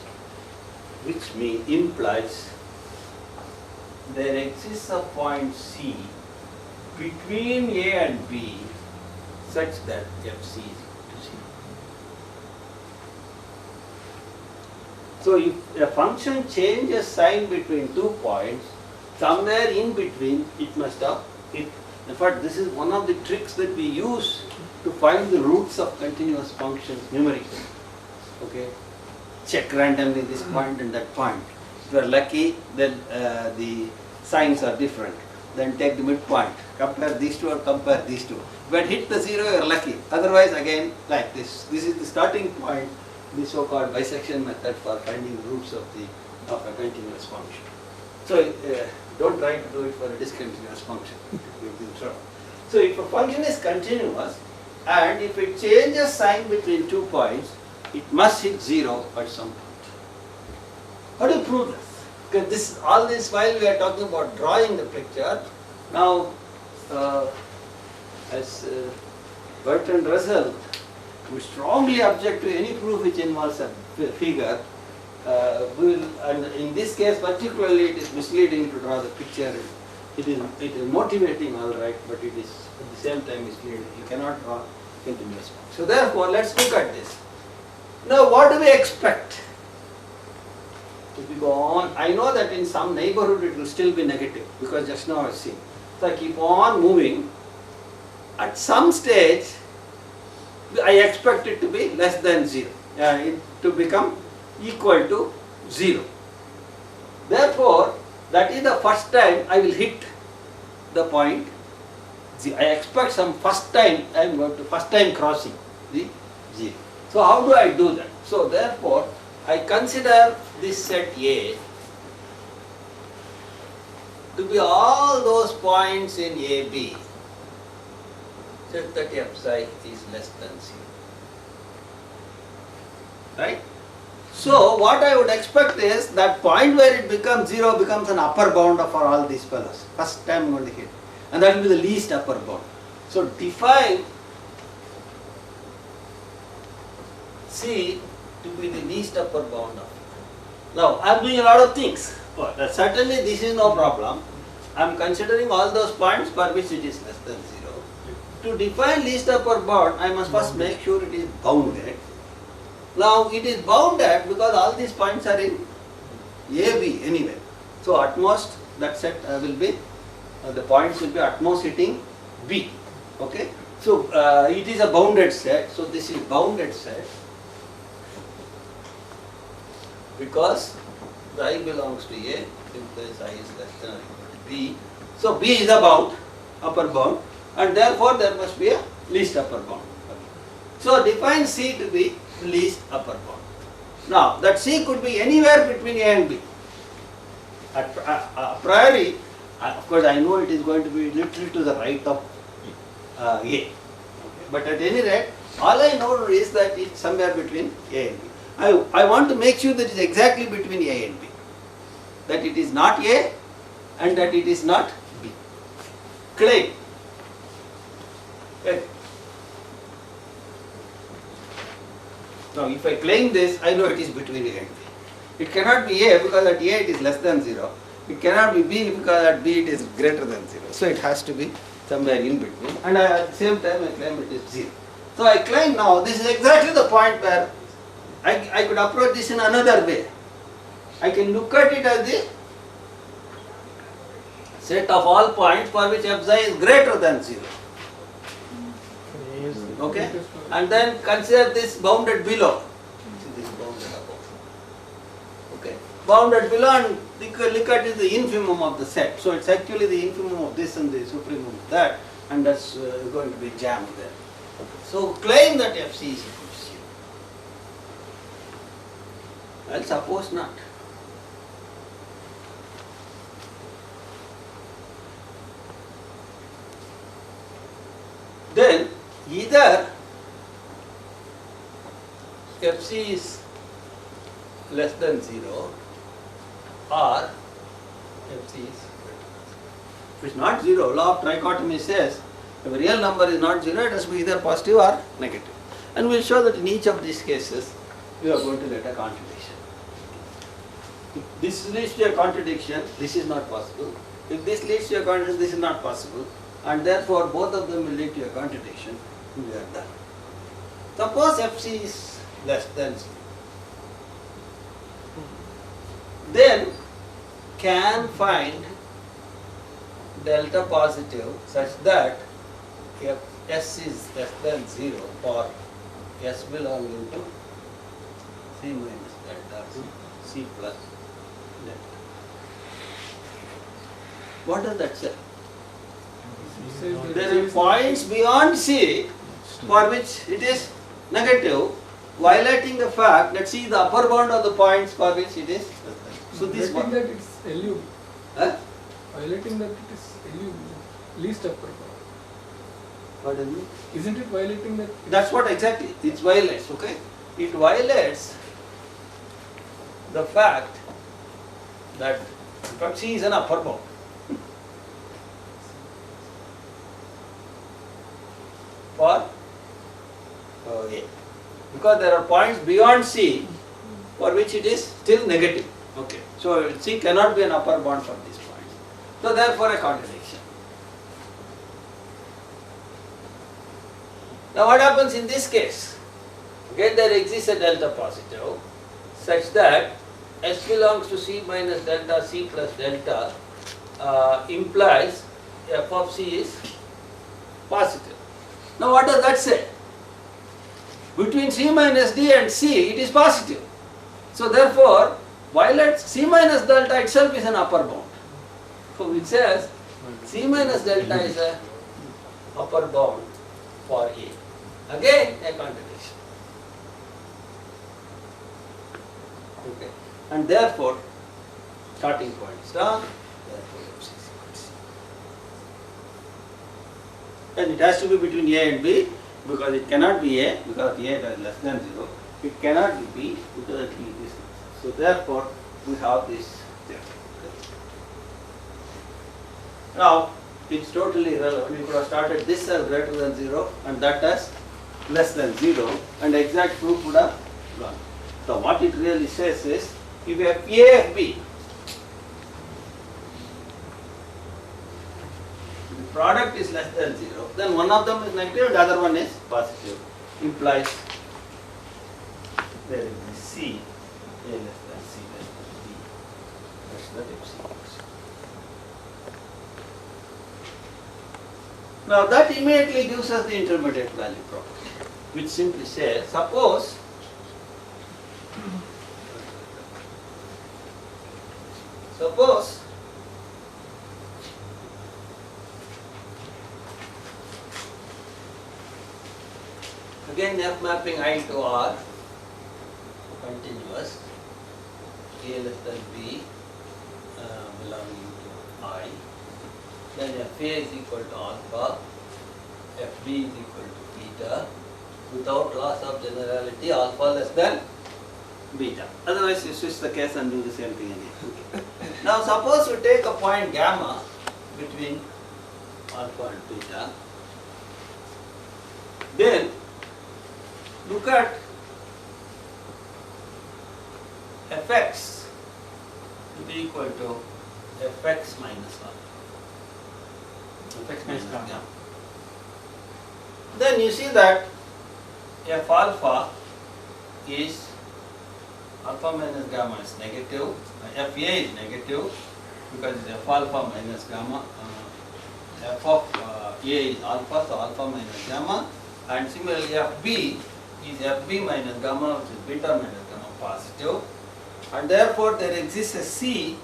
which implies there exists a point C between A and B such that FC is equal to 0. So, if a function changes sign between 2 points, somewhere in between it must have hit. In fact, this is one of the tricks that we use to find the roots of continuous functions numerically. Okay, check randomly this point and that point. If you are lucky, then the signs are different. Then take the midpoint, compare these two or compare these two. When hit the 0, you are lucky. Otherwise, again, like this. This is the starting point, the so-called bisection method for finding the roots of a continuous function. So, don't try to do it for a discontinuous function. You'll be in trouble. So, if a function is continuous and if it changes sign between 2 points, it must hit 0 at some point. How do you prove this? Because all this while we are talking about drawing the picture. Now, as Bertrand Russell would strongly object to any proof which involves a figure, and in this case particularly it is misleading to draw the picture. It is motivating, all right, but it is at the same time misleading. You cannot draw continuous function. So therefore, let's look at this. Now, what do we expect? If we go on, I know that in some neighborhood it will still be negative because just now I see. So I keep on moving. At some stage, I expect it to be less than 0, to become equal to 0. Therefore, that is the first time I will hit the point. See, I expect some first time I am going to first time crossing the 0. So how do I do that? So therefore, I consider this set A to be all those points in AB such that f psi is less than 0. Right? So what I would expect is that point where it becomes 0 becomes an upper bound for all these fellows. First time I am going to hit. And that will be the least upper bound. So define C to be the least upper bound of it. Now I am doing a lot of things. But certainly this is no problem. I am considering all those points for which it is less than 0. To define least upper bound, I must first make sure it is bounded. Now it is bounded because all these points are in AB anyway. So at most that set will be, the points will be at most hitting B. Okay. So it is a bounded set. So this is bounded set because the I belongs to A, implies I is less than or equal to B. So B is a bound, upper bound, and therefore there must be a least upper bound. So define C to be least upper bound. Now that C could be anywhere between A and B. A priori, of course I know it is going to be literally to the right of A. Okay. But at any rate, all I know is that it is somewhere between A and B. I want to make sure that it is exactly between A and B. That it is not A and that it is not B. Claim. Okay. Now if I claim this, I know it is between A and B. It cannot be A because at A it is less than 0. It cannot be B because at B it is greater than 0. So it has to be somewhere in between, and at the same time I claim it is 0. So I claim now this is exactly the point where I could approach this in another way. I can look at it as the set of all points for which f psi is greater than 0. Okay, and then consider this bounded below. See this bounded above. Okay, bounded below, and look at it, the infimum of the set. So it's actually the infimum of this and the supremum of that, and that's going to be jammed there. So claim that Fc is equal to 0. Well, suppose not. then either Fc is less than 0 or Fc is, if it's not 0, law of trichotomy says if a real number is not 0, it has to be either positive or negative. And we will show that in each of these cases we are going to get a contradiction. If this leads to a contradiction, this is not possible. If this leads to a contradiction, this is not possible. And therefore both of them will lead to a contradiction. We are done. Suppose Fc is less than 0. Then can find delta positive such that if S is less than 0 for S belonging to C minus delta C plus delta. What does that say? There are points beyond C for which it is negative, violating the fact that C is the upper bound of the points for which it is. So this one. Violating that it's LU. Huh? Violating that it is LU, least upper bound. What do you mean? Isn't it violating that? That's what exactly it violates, okay? It violates the fact that in fact C is an upper bound. For A. Because there are points beyond C for which it is still negative. Okay. So C cannot be an upper bound for these points. So therefore a contradiction. Now what happens in this case? Again there exists a delta positive such that S belongs to C minus delta C plus delta implies f of C is positive. Now what does that say? Between C minus D and C it is positive. So therefore violates C minus delta itself is an upper bound. So it says C minus delta is a upper bound for A. Again a contradiction. Okay. And therefore starting point is done, therefore FC is equal to C. And it has to be between A and B because it cannot be A because A is less than 0. It cannot be B because B is less. So therefore we have this theorem. Now it's totally irrelevant. We could have started this as greater than 0 and that as less than 0 and exact proof would have gone. So what it really says is if you have A of B, the product is less than 0, then one of them is negative and the other one is positive. Implies there is this C, A less than C less than B. That's the FC. Now that immediately gives us the intermediate value property, which simply says, suppose again F mapping I to R continuous, A less than B belonging to I, then Fa is equal to alpha, Fb is equal to beta, without loss of generality alpha less than beta. Otherwise you switch the case and do the same thing again. Now suppose you take a point gamma between alpha and beta, then look at Fx to be equal to Fx minus 1. Fx minus gamma. Then you see that F alpha is alpha minus gamma is negative, Fa is negative because it's F alpha minus gamma, F of A is alpha, so alpha minus gamma, and similarly Fb is Fb minus gamma, which is beta minus gamma positive, and therefore there exists a C,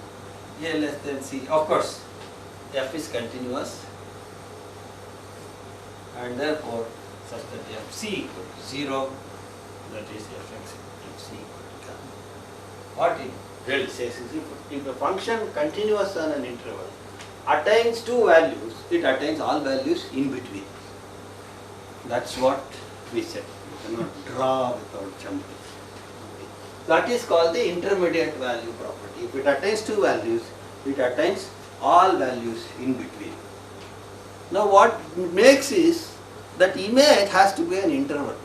A less than C. Of course, F is continuous, and therefore such that Fc equal to 0, that is Fx equal to C equal to gamma. What it really says is if a function continuous on an interval attains two values, it attains all values in between. That's what we said. You cannot draw without jumping. Okay. That is called the intermediate value property. If it attains two values, it attains all values in between. Now what makes is that image has to be an interval,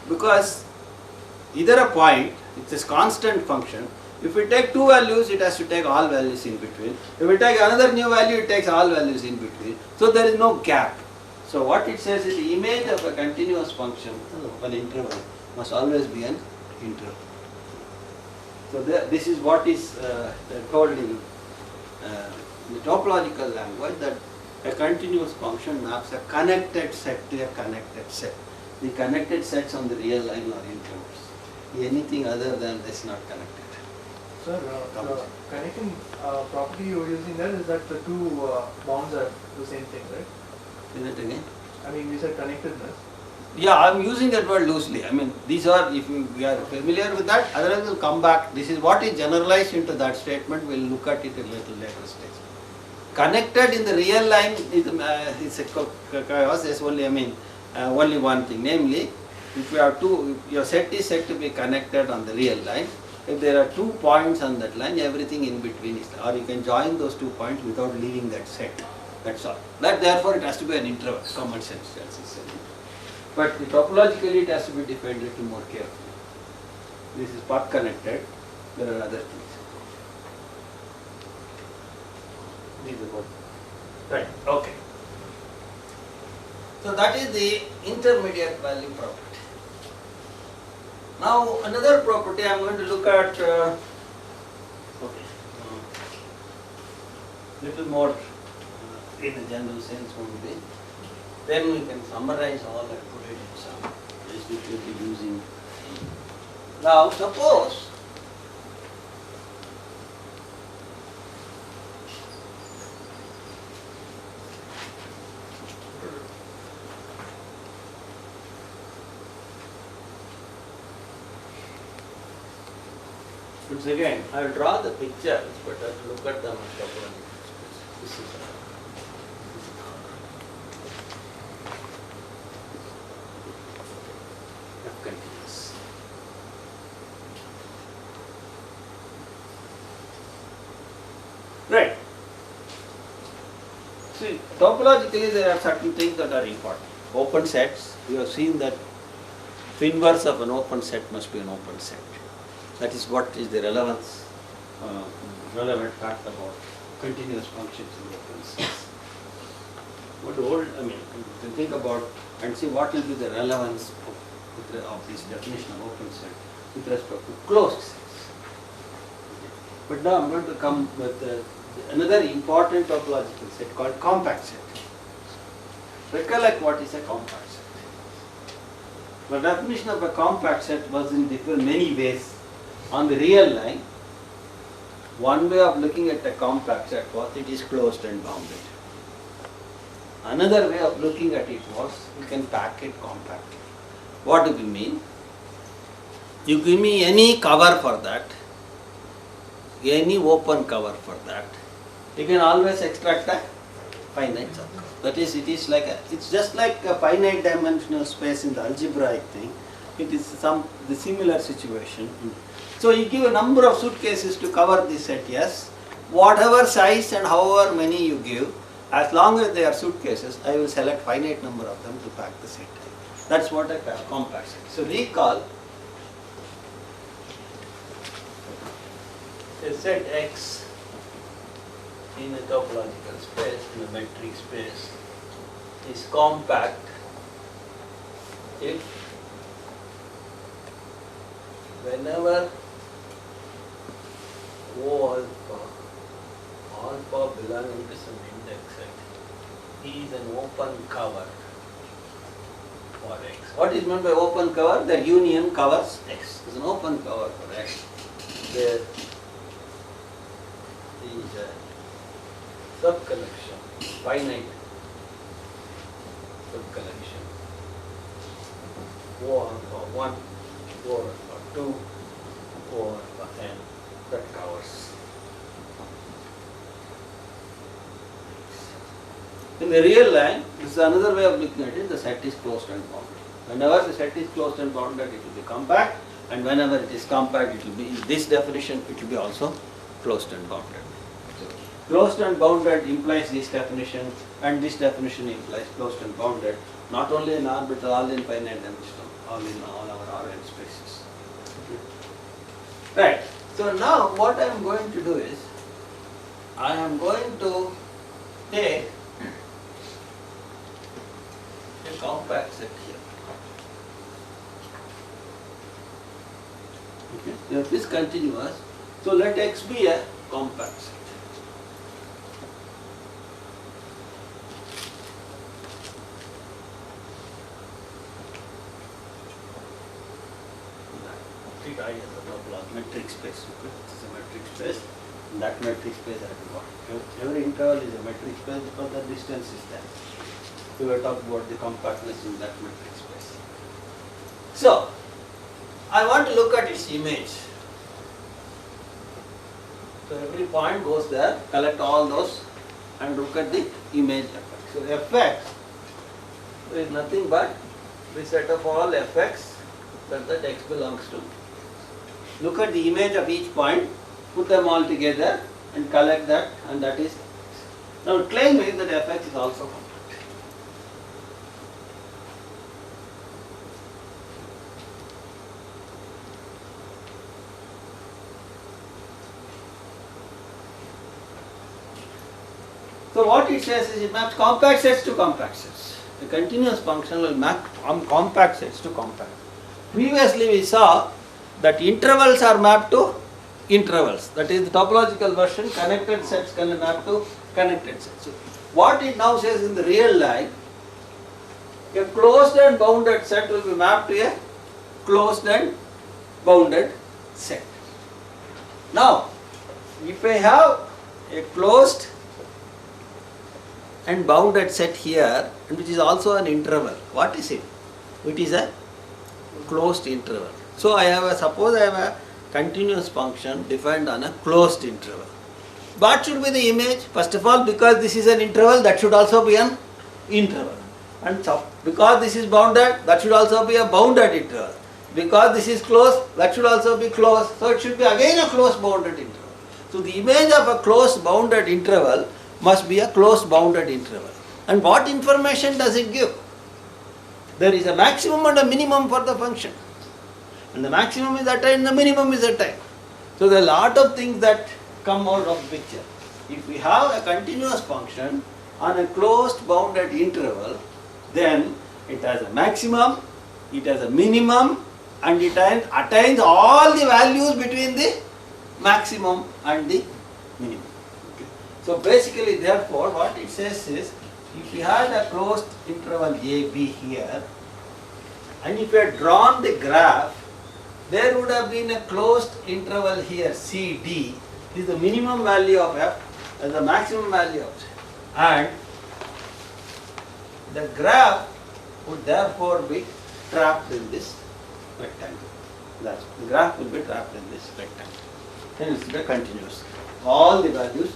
because either a point, it's a constant function. If we take two values, it has to take all values in between. If we take another new value, it takes all values in between. So there is no gap. So what it says is the image of a continuous function of an interval must always be an interval. So this is what is told in the topological language, that a continuous function maps a connected set to a connected set. The connected sets on the real line are intervals. Anything other than this not connected. Sir, the connecting property you're using there is that the two bounds are the same thing, right? Is it again? I mean, we said connectedness. Yeah, I am using that word loosely. I mean, these are, if we are familiar with that, otherwise we'll come back. This is what is generalized into that statement. We'll look at it a little later stage. Connected in the real line is a chaos. There's only, only one thing. Namely, if you have two, if your set is said to be connected on the real line. If there are 2 points on that line, everything in between is, or you can join those 2 points without leaving that set. That's all. That therefore it has to be an interval. Common sense tells us. But topologically it has to be defined a little more carefully. This is part connected. There are other things. These are what. Right. Okay. So that is the intermediate value property. Now another property I am going to look at. Little more in a general sense only. Then we can summarize all and put it in some. This we should be using. Now suppose once again I will draw the pictures, but I will look at them as topological. This is continuous. Right. See, topologically there are certain things that are important. Open sets, we have seen that the inverse of an open set must be an open set. That is what is the relevance, relevant fact about continuous functions in open sets. What old, you can think about and see what will be the relevance of this definition of open set with respect to closed sets. But now I am going to come with another important topological set called compact set. Recollect what is a compact set. The definition of a compact set was in many ways. On the real line, one way of looking at a compact set was it is closed and bounded. Another way of looking at it was you can pack it compactly. What do we mean? You give me any cover for that, any open cover for that, you can always extract a finite circle. That is, it's just like a finite dimensional space in the algebraic thing. It is the similar situation. So you give a number of suitcases to cover this set, yes. Whatever size and however many you give, as long as they are suitcases, I will select finite number of them to pack the set. That's what a compact set. So recall a set X in a topological space, in a metric space, is compact if whenever O alpha belonging to some index set is an open cover for X. What is meant by open cover? The union covers X. It is an open cover for X. There is a subcollection, finite subcollection, O alpha 1, O alpha 2, O alpha n, that covers. In the real line, the This is another way of looking at it, the set is closed and bounded. Whenever the set is closed and bounded, it will be compact, and whenever it is compact, it will be, in this definition, it will be also closed and bounded. So, closed and bounded implies this definition, and this definition implies closed and bounded, not only in R, but all in finite dimension, all in all our Rn spaces. Right. So now what I am going to do is, I am going to take a compact set here. Okay. If this is continuous, so let X be a compact set. Treat I as a topological metric space. Okay. This is a metric space. In that metric space I have to go. Every interval is a metric space because the distance is there. So we are talking about the compactness in that metric space. So I want to look at its image. So every point goes there, collect all those and look at the image fx. So fx is nothing but the set of all fx that x belongs to. Look at the image of each point, put them all together and collect that, and that is. Now claim is that fx is also compact. So what it says is it maps compact sets to compact sets. A continuous function will map compact sets to compact. Previously we saw that intervals are mapped to intervals. That is the topological version, connected sets can map to connected sets. So what it now says in the real life, a closed and bounded set will be mapped to a closed and bounded set. Now, if I have a closed and bounded set here, and which is also an interval. What is it? It is a closed interval. So I have a, suppose I have a continuous function defined on a closed interval. What should be the image? First of all, because this is an interval, that should also be an interval. And so, because this is bounded, that should also be a bounded interval. Because this is closed, that should also be closed. So it should be again a closed bounded interval. So the image of a closed bounded interval must be a closed bounded interval. And what information does it give? There is a maximum and a minimum for the function. And the maximum is attained, the minimum is attained. So there are a lot of things that come out of the picture. If we have a continuous function on a closed bounded interval, then it has a maximum, it has a minimum, and it attains all the values between the maximum and the minimum. So basically, therefore, what it says is, if you had a closed interval a, b here, and if you had drawn the graph, there would have been a closed interval here, c, d, is the minimum value of f and the maximum value of c. And the graph would therefore be trapped in this rectangle. That's, the graph will be trapped in this rectangle. Then it will be continuous. All the values,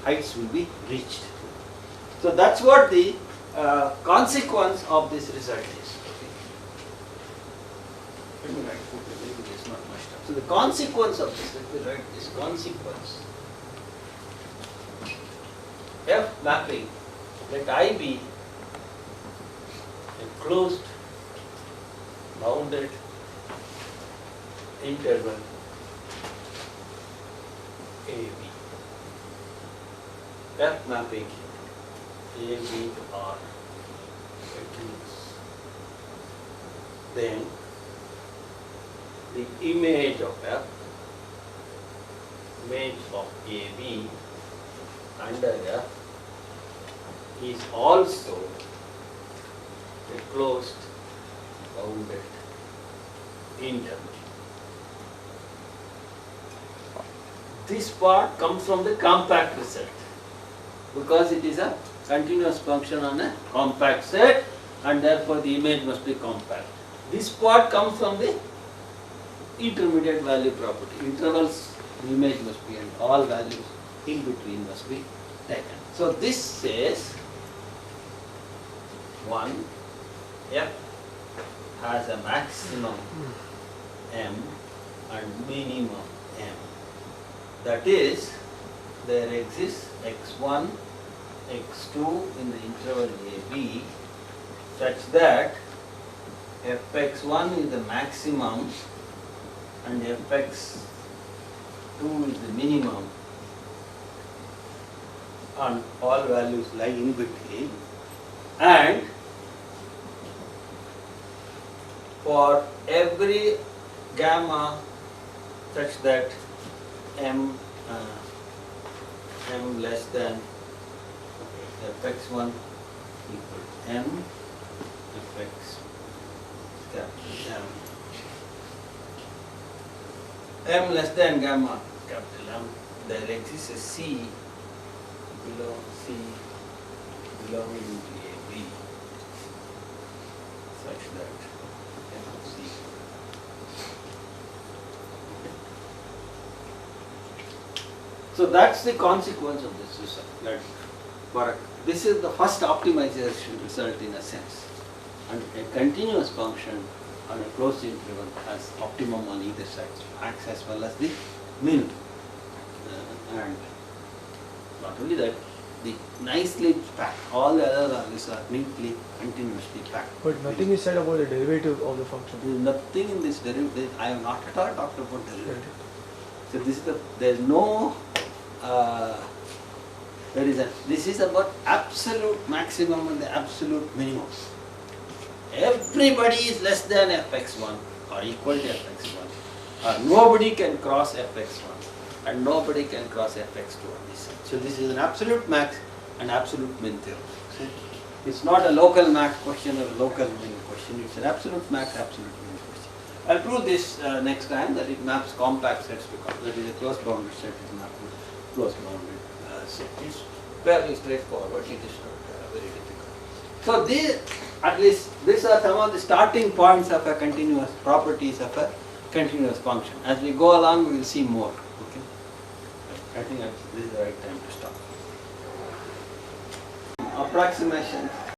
heights will be reached. So that's what the consequence of this result is. Okay. Let me write maybe it's not much time. So the consequence of this, let me write this consequence. F mapping, let I be a closed bounded interval AB. F mapping A, B are continuous. Then the image of F, image of AB under F is also a closed bounded interval. This part comes from the compact result because it is a continuous function on a compact set and therefore the image must be compact. This part comes from the intermediate value property. Intervals, the image must be and all values in between must be taken. So this says fx1, f has a maximum m and minimum m. That is, there exists x1, x2 in the interval AB such that fx1 is the maximum and fx2 is the minimum, and all values lie in between, and for every gamma such that m less than fx1 equal to m, fx capital M less than gamma capital M, there exists a C belonging to AB such that M of C. So that's the consequence of this result. This is the first optimization result in a sense, and a continuous function on a closed interval has optimum on either side, max as well as the min. And not only that, the nicely packed, all the other values are neatly, continuously packed. But nothing is said about the derivative of the function. There is nothing in this derivative. I have not at all talked about derivative. So this is there is no. This is about absolute maximum and the absolute minimum. Everybody is less than fx1 or equal to fx1. Nobody can cross fx1 and nobody can cross fx2 on this side. So this is an absolute max and absolute min theorem. It's not a local max question or a local min question. It's an absolute max, absolute min question. I'll prove this next time, that it maps compact sets to that is a closed bounded set is mapped to closed bounded set. It's fairly straightforward. It is not very difficult. So these are some of the starting points of a continuous properties of a continuous function. As we go along, we will see more. Okay. I think this is the right time to stop. Approximation.